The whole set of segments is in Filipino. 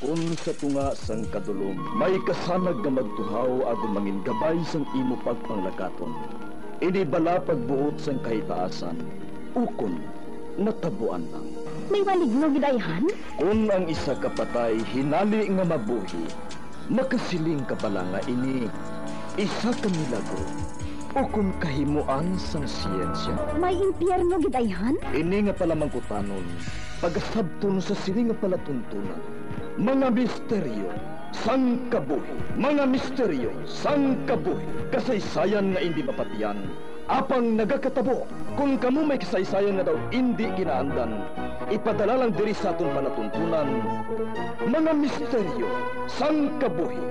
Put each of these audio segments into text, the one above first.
Kung sa tunga sang kadulom, may kasanag nga magtuhaw agon mangin gabay sang imo pagpanglakaton. Ini bala pagbuot sang kahitaasan, ukon natabuan lang. May waligno gidayhan? Kung ang isa kapatay hinali nga mabuhi, makasiling ka pala nga ini isa ka milagro o kung kahimuan sang siyensya. May impyerno gidayhan? Ini nga pala mangkutanon, pagasabton sa sini nga palatuntunan. Mga misteryo sang kabuhi, mga misteryo sang kabuhi, kasaysayan nga hindi mapatiyan, apang nagakatabo. Kung kamo may kasaysayan nga daw hindi ginaandan, ipadala lang diri sa atong palatuntunan. Mga misteryo sang kabuhi,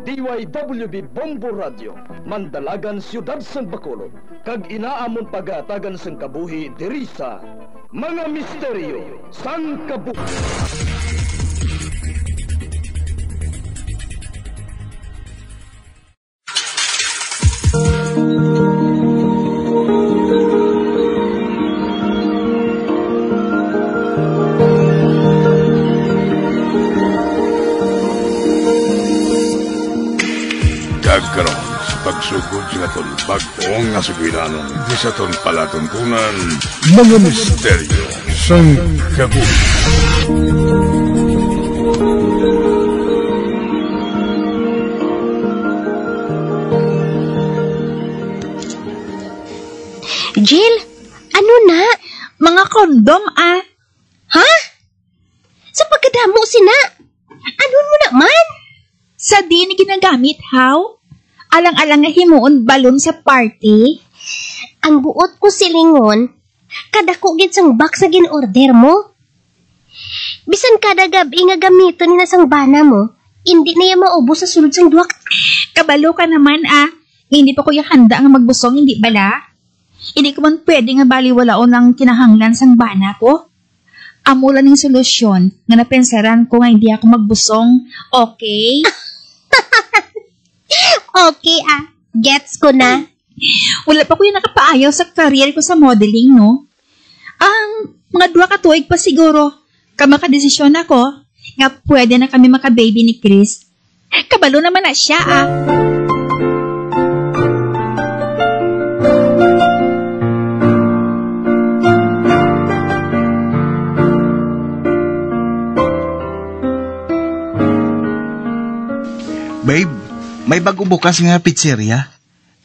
DYWB Bombo Radio, Mandalagan, Siyudad sang Bacolod, kag inaamon pagatagan sang kabuhi diri sa Mga Misteryo sang Kabuhi. Karon sa pagsugod sa aton bagong nga sugilanon di sa aton palatuntunan, Mga Misteryo sang Kabuhi. Jill, ano na? Mga kondom, Ha? Sa pagkadamo sina? Ano mo naman? Sa di ni ginagamit, how? Alang-alang nga himuon balon sa party? Ang buot ko silingon, kadako gid sang box na gin-order mo. Bisan kada gabi nga gamiton ni na sang bana mo, hindi na yan maubos sa sulod sang duwak. Kabalo ka naman, Hindi pa ko handa nga magbusong, hindi bala? Hindi ko man pwede nga baliwalaon ng kinahanglan sang bana ko. Amula ning solusyon nga napensaran ko nga hindi ako magbusong, okay? Okay, gets ko na. Wala pa ko yung nakapaayaw sa career ko sa modeling, no? Ang mga 2 ka tuig pa siguro, kamakadesisyon ako, nga pwede na kami maka-baby ni Chris. Kabalo naman na siya, Babe, may bago bukas nga pizzeria.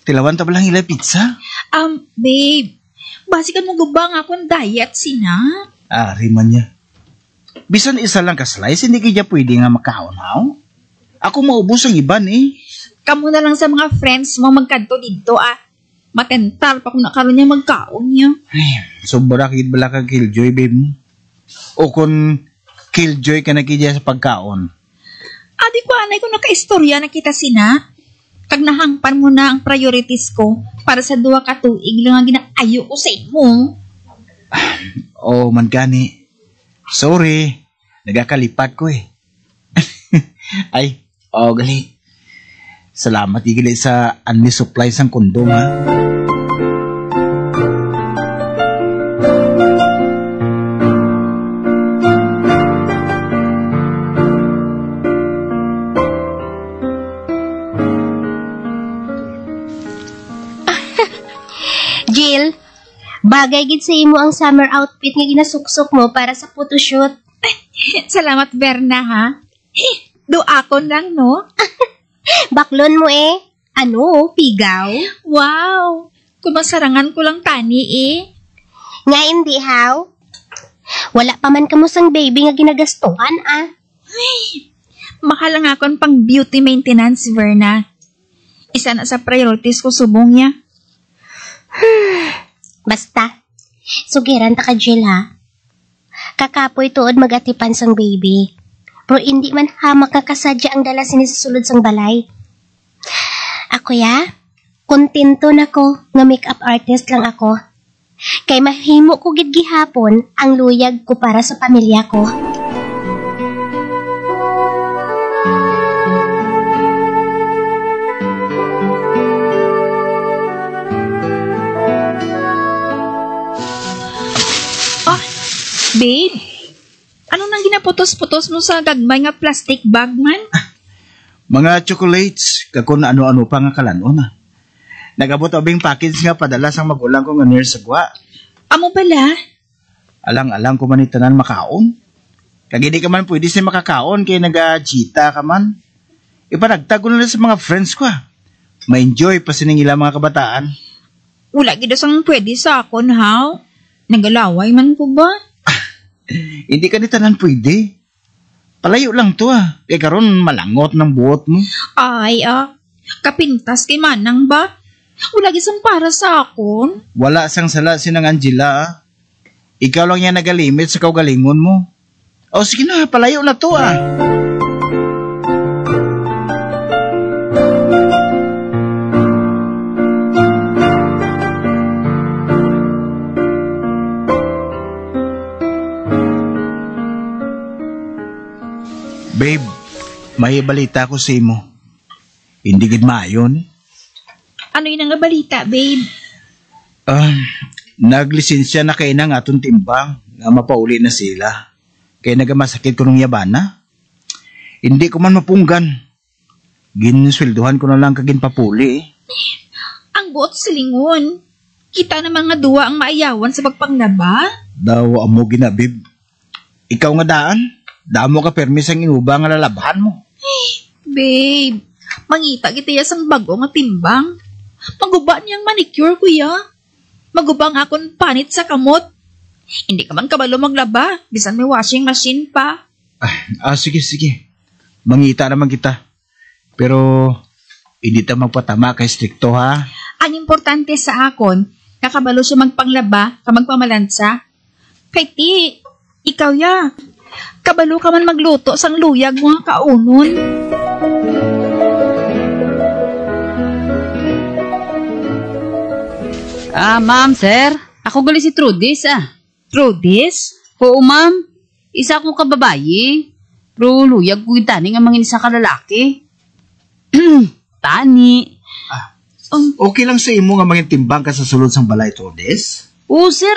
Tilawan ta ba lang ila pizza? Babe, basikan mo gubang akong diet, sina? Riman niya. Bisan isa lang ka-slice, hindi kaya pwede nga makahaw-haw. Ako maubos ang iban, Kamu na lang sa mga friends mo magkanto dito, Matental pa kung nakaroon niya magkaon niya. Sobra kid bala ka killjoy, babe mo. O kung killjoy ka na kidya sa pagkaon. Adi ko anay kung naka-istorya na kita, sina. Kag nahangpan mo na ang priorities ko para sa 2 ka tuig lang ang ginaayo ko sa imo. Man gani. Sorry. Nagakalipat ko, Ay, gali. Salamat igili sa unli supply sang kondom, Jill, bagay gid sa imo ang summer outfit nga ginasuksok mo para sa photoshoot. Salamat, Berna, Do akon lang, no? Baklon mo Ano, pigaw? Wow! Kumasarangan ko lang tani, Nga hindi, how? Wala pa man kamo sang baby nga ginagastuhan, Mahal lang akon pang beauty maintenance, Verna. Isa na sa priorities ko subong niya. Basta, sugiran ta ka, Jill, Kakapoy tuod magatipan sang baby. Pero hindi man hamak nga kasadya ang dala sini sa sulod sang balay. Ako kontento na ko nga makeup artist lang ako. Kay mahimo ko gid gihapon ang luyag ko para sa pamilya ko. Babe, ano nang putos-putos mo sa gagmay nga plastic bag man. Mga chocolates, kakun ano-ano pa nga kalanon ah. Nagabot abing package nga padala sang magulang ko nga near sa gwa. Amo pala? Alang-alang ko man itanan makaon. Kag hindi ka man pwede siya makakaon kaya nag-cheetah ka man. Ipanagtag ko na lang sa mga friends ko ah. Ma-enjoy pa sining ilang mga kabataan. Wala gid sang pwede sa akon, ha? Nagalaway man ko ba? Hindi ka ni tanan pwede. Palayo lang to ah. Kaya karon malangot ng buot mo. Ay, kapintas kay Manang ba? Wala gisang para sa akon. Wala sang sala sinang Angela ah. Ikaw lang yan nagalimit sa kaugalingon mo. O sige na, palayo na to ah. Babe, may balita ko sa imo. Hindi gid maayon. Ano yun nga balita, babe? Naglisensya na kay nang atong timbang nga mapauli na sila. Kaya nagamasakit ko nung yabana. Hindi ko man mapunggan. Ginsweldohan ko na lang kagin papuli. Ang buot silingon. Kita na mga duwa ang maayawan sa pagpanglaba. Daw amo ginabib. Ikaw nga daan. Damo ka permis ang inuba nga lalabahan mo. Babe, mangita kita sang bago nga timbang. Maguba niyang manicure, kuya. Magubang akon panit sa kamot. Hindi ka man kabalo maglaba. Bisan may washing machine pa. Sige. Mangita naman kita. Pero, hindi ta magpatama kay strikto ha. Ang importante sa akon, kakabalo siya magpanglaba, ka magpamalansa. Kay ti, ikaw ya. Kabalo ka man magluto sang luyag mga kaunon. Ma'am, sir. Ako gali si Trudis, Trudis? Oo, ma'am. Isa akong kababayi. Pero luyag ko itani nga mangin isa ka lalaki. Tani. Okay lang sa imo nga mangin timbang ka sa sulod sang balay, Trudis? Oo, sir,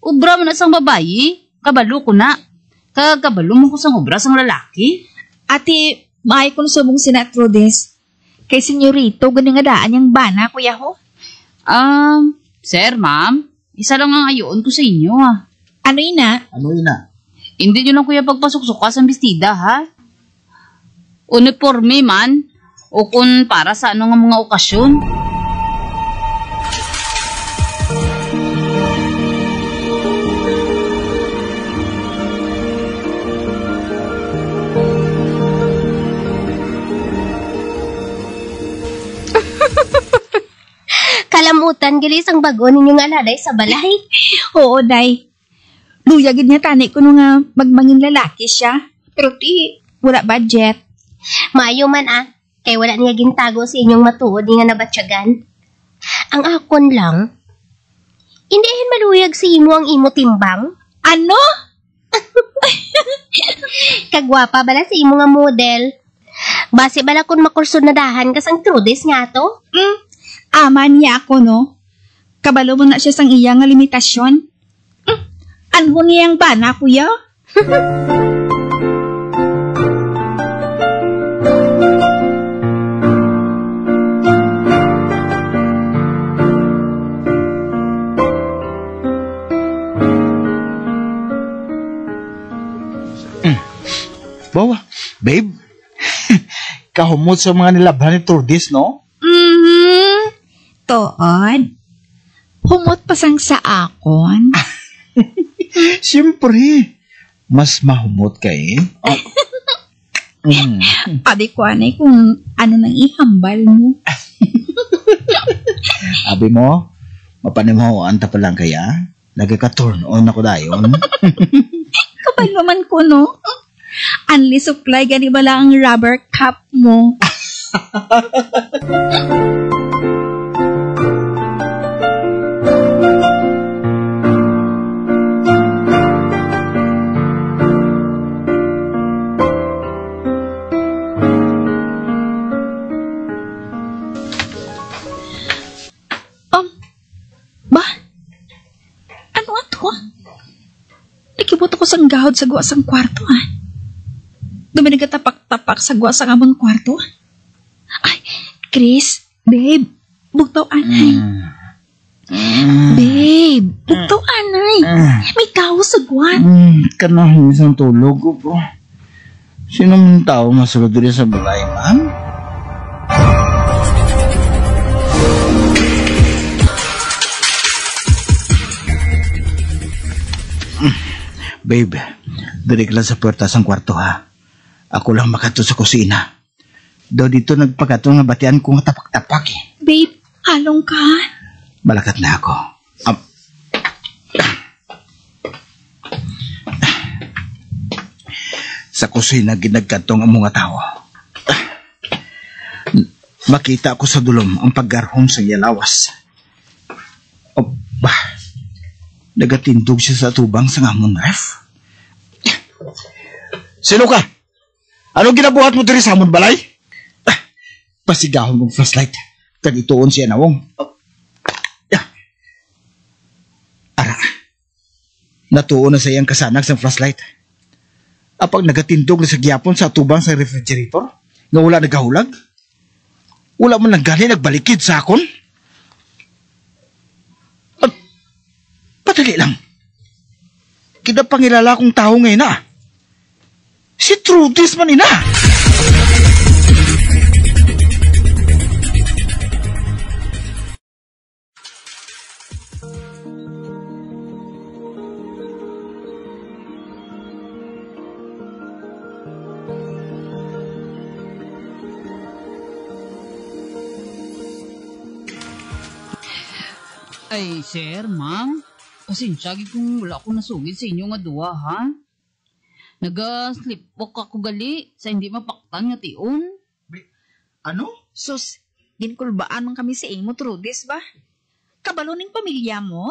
Ubra mo na sang babayi. Kabalo ko na. Kabalo mo ko sang ubra sang lalaki. Ati, maay kong subong sina Trudis. Kay senyorito, ganing nga daan yung bana, kuya ho. Sir, ma'am, isa lang ang ayoon ko sa inyo, Ano ina? Hindi nyo lang kuya pagpasuksuka sa bestida, ha? Uniforme man, o kung para sa ano nga mga okasyon. Kalamutan, gilis ang bago ninyong aladay sa balay. Oo, day. Luyagid niya tani ko nung magmangin lalaki siya. Pero ti, wala budget. Maayo man kay wala niya gintago sa inyong matuod nga nabatsyagan. Ang akon lang, indihin maluyag sa imo ang imo timbang. Ano? Kagwapa bala sa imo nga model. Base bala kung makurso na dahan kas ang Trudis nga to? Ama niya ako, no? Kabalo mo na siya sang iya nga limitasyon. Ano niyang bana, kuya? Bawa, babe. Kahumot sa mga nilabhan ni Trudis, no? Toon, humot pa sang sa akon. Siyempre, mas mahumot ka eh. Abi ko anay kung ano nang ihambal mo. Abi mo, mapanimahuan ta pa lang kaya? Nagka-turn on ako dayon. Kapag naman ko, no? Unli supply gani bala ang rubber cup mo. Nakibot ako sang gahod sa guwa sang kwarto, Dumi nagatapak-tapak sa gwa sa among kwarto. Ay, Chris, babe, bugtaw anay. Babe, bugtaw anay. May tao sa gwa. Kanang isang tulog ko po. Sino man tao masulod diri sa balay, ma'am? Babe, diri ka lang sa puwerta sang kwarto ha. Ako lang makato sa kusina. Daw dito nagpagato nga batian ko nga tapak-tapak eh. Babe, halong ka. Malakat na ako. Sa kusina ginagkatong ang mga tao. Makita ko sa dulom ang paggarhom sa yalawas. Nagatindog siya sa tubang sa ngamon ref. Sino ka? Anong ginabuhat mo diri sa amon balay? Pasigahon mong flashlight. Kagituon siya nawong. Ara. Natuon na sa iyang kasanag sa flashlight. Apag nagatindog na sa gyapon sa tubang sa refrigerator, nga wala nagahulag. Wala man lang gani nagbalikid sa akon. Padali lang. Kinapangilala kong tao ngayon na. Si Trudis man ina. Ay, sir, ma'am. Pasensya kung wala akong nasugid sa inyo nga duwa, ha? Naga-sleepwalk ako gali sa hindi mapaktan nga tion. Ano? Sus, ginkulbaan man kami sa imo, Trudis ba? Kabalo ning pamilya mo?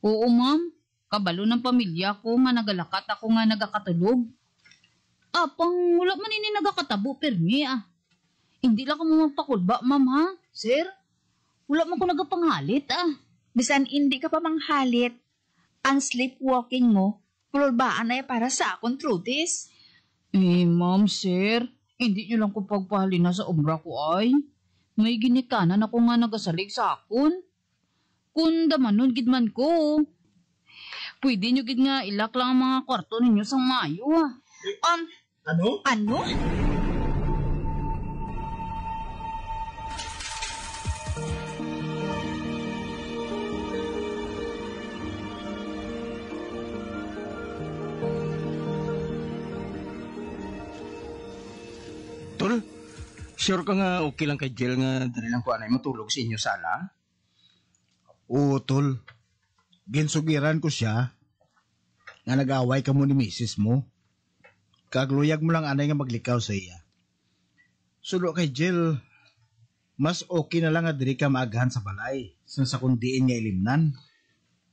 Oo, ma'am. Kabalo ng pamilya ko nga nagalakat ako nga nagakatulog. Pang wala man ini nagakatabo, permi, Hindi lang ko mapakulba, ma'am, ha? Sir, wala man ko nagapangalit, Bisan hindi ka pa manghalit, ang sleepwalking mo, kulbaan ay para sa akong, Trudis. Ma'am, sir, hindi nyo lang ko pagpahalin na sa obra ko ay. May ginikanan ako nga nagasalig sa akon. Kung damanon gidman ko. Pwede nyo gid nga ilak lang ang mga kwarto ninyo sang mayo, Ano? Ano? Tol, sure ka nga okay lang kay Jill nga dali lang ko anay matulog sa inyo sala? Oo, tol. Ginsugiran ko siya nga nag-away ka mo ni misis mo. Kagluyag mo lang anay nga maglikaw sa iya. Sulo kay Jill, mas okay na lang nga diri ka maaghan sa balay sa kundiin nga ilimnan.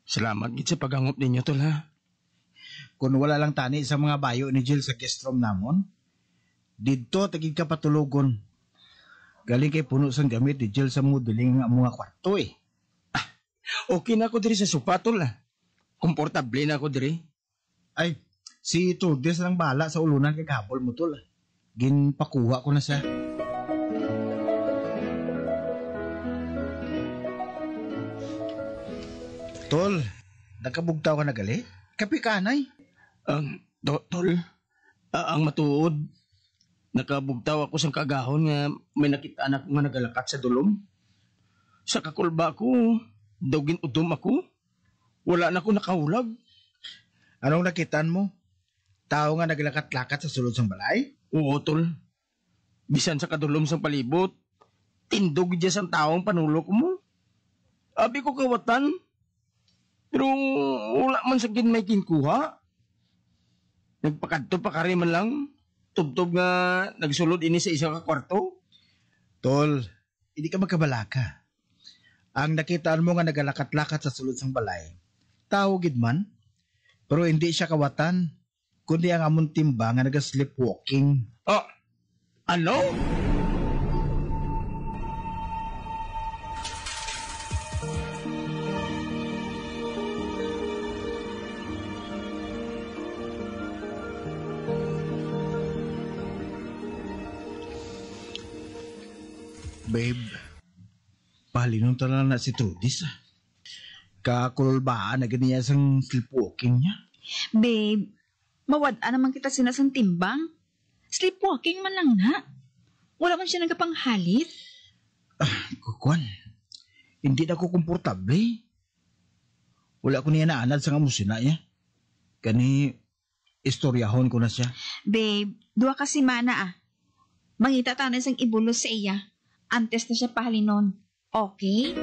Salamat gid sa paghangop ninyo, tol, ha? Kung wala lang tani sa mga bayo ni Jill sa guest room namon, dito tagig ka patulogon. Galing kay puno sang gamit ni Jill sa modeling nga mga kwarto eh. Okay na ako diri sa sopa, tol, komportable na ako diri. Ay, si Trudis lang bala sa ulunan kay kabol mo tol. Ginpakuha ko na siya. Tol, nakabugtaw ka na gali? Kapi kanay. Tol, ang matuod, nakabugtaw ako sa kagahon nga may nakita anak nga nagalakat sa dulom. Sa kakulba ko, dawgin udom ako. Wala na ako nakahulag. Anong nakitaan mo? Tao nga naglakat-lakat sa sulod sang balay? Oo, tol. Bisan sa kadulom sang palibot, tindog dyan sang taong panulok mo. Abi ko kawatan, pero wala man sa may kinkuha. Nagpakadto pa kari man lang, tubtob nga nagsulod ini sa isang kwarto. Tol, hindi ka magkabalaka. Ang nakitaan mo nga nagalakat-lakat sa sulod sang balay, tao gid man, pero hindi siya kawatan, kundi ang amon timba nga naga-sleepwalking. Ano? Babe, pahalinon talaga na si Trudis. Kakululbaan na ganiya sang sleepwalking niya. Babe, mawadaan naman kita sinasang timbang. Sleepwalking man lang na. Wala man siya nagapanghalit. Kukuan, hindi na ko komportable. Wala ko niya naanad sa ngamusina niya. Kani, istoryahon ko na siya. Babe, duwa kasi mana Mangita tayo sang ibulos sa iya. Antes na siya pahalinon. Okay?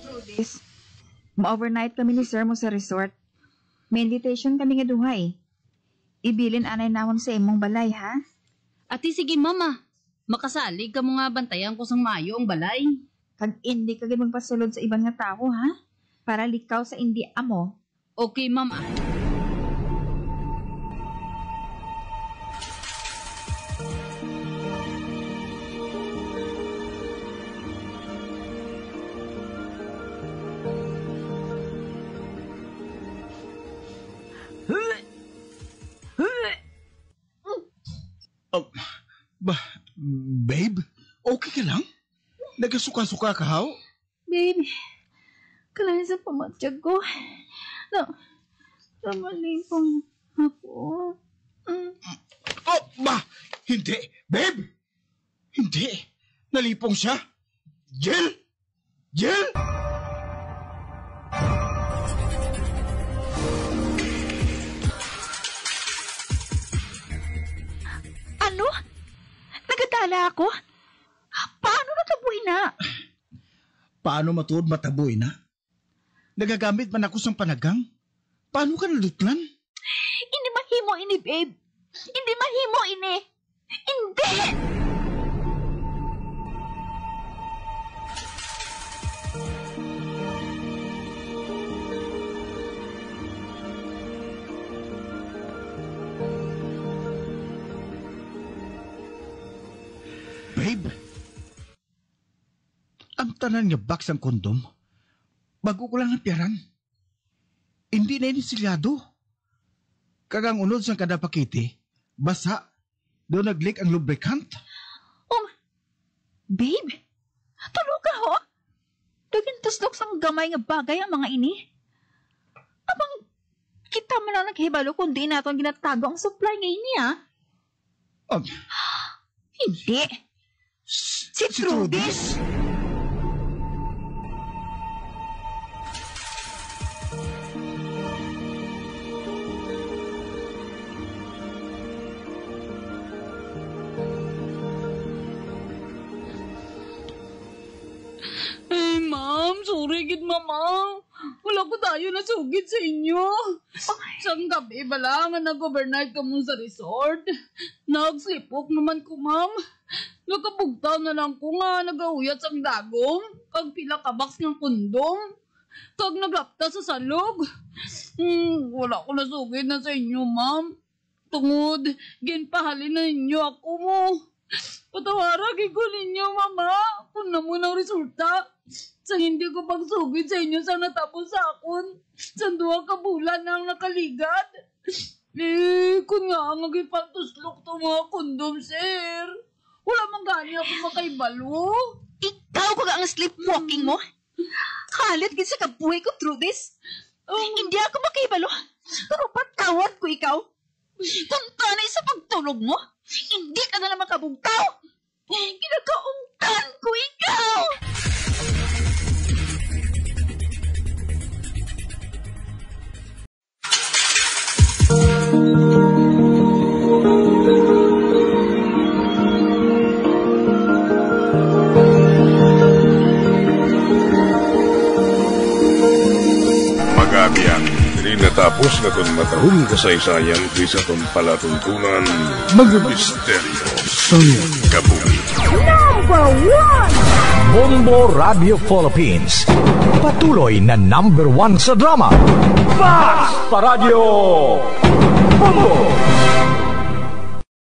Trudis, ma-overnight kami ni Sir mo sa resort. May invitation kami nga duhay. Ibilin anay namon sa imong balay, ha? Ati, sige mama. Makasalig ka mo nga bantayan ko sang mayo ang balay. Kag hindi ka magpasulod sa ibang nga tao, ha? Para likaw sa indi amo. Okay, mama. Babe, okay ka lang? Nagasuka-suka ka, how? Babe, kalahin sa pamatsyag ko. Namalipong ako. Hindi, babe! Hindi! Nalipong siya! Jill! Jill! Ano? Nagadala ako? Paano nataboy na? Paano matuod mataboy na? Nagagamit man ako sang panagang? Paano ka nalutlan? Hindi mahimo ini, babe. Hindi mahimo ini. Hindi! Babe, ang tanan niya box ang kondom, bago ko lang napiyaran. Hindi na inisilyado. Kagang unod sa kada pakiti, basa, doon nag-leak ang lubricant. Babe, tulog ka ho? Dagintaslok sang gamay nga bagay ang mga ini. Abang kita man lang naghibalo kung di natin ginatago ang supply nga ini, ha? Hindi. Si Trudis? Ma'am, sorry gid mama. Wala ko tayo nasugid sa inyo. Sang gabi bala nga nag-overnight ka mo sa resort. Nag-sleepwalk naman ko, ma'am. Nakabugtaw na lang ko nga nagahuyat sang dagom. Kag pila ka box ng kondom. Kag naglapta sa salog. Wala ko nasugid na sa inyo, ma'am. Tungod, ginpahalin na ninyo ako mo. Patawaragin ko ninyo, mama. Kung na mo ng resulta. Sa hindi ko pagsugid sa inyo sa natapos sa akon. Sa 2 ka bulan na ang nakaligad. Kung nga ang nagipagtuslok to mga kondom, sir. Wala man gani ako makaibalo. Ikaw ba ang sleepwalking mo? Halit gid sa kabuhay ko, Trudis. Hindi ako makaibalo. Pero patawad ko ikaw. Kung tanay sa pagtulog mo, hindi ka na naman kabugtaw. Kinakaungtan ko ikaw. Magabiang, dili natapos na itong matahong kasaysayan di sa itong palatuntunan, mga misteryo sang kabuhi. Number 1! Bombo Radio Philippines. Patuloy na number 1 sa drama. Fast Paradyo Bombo!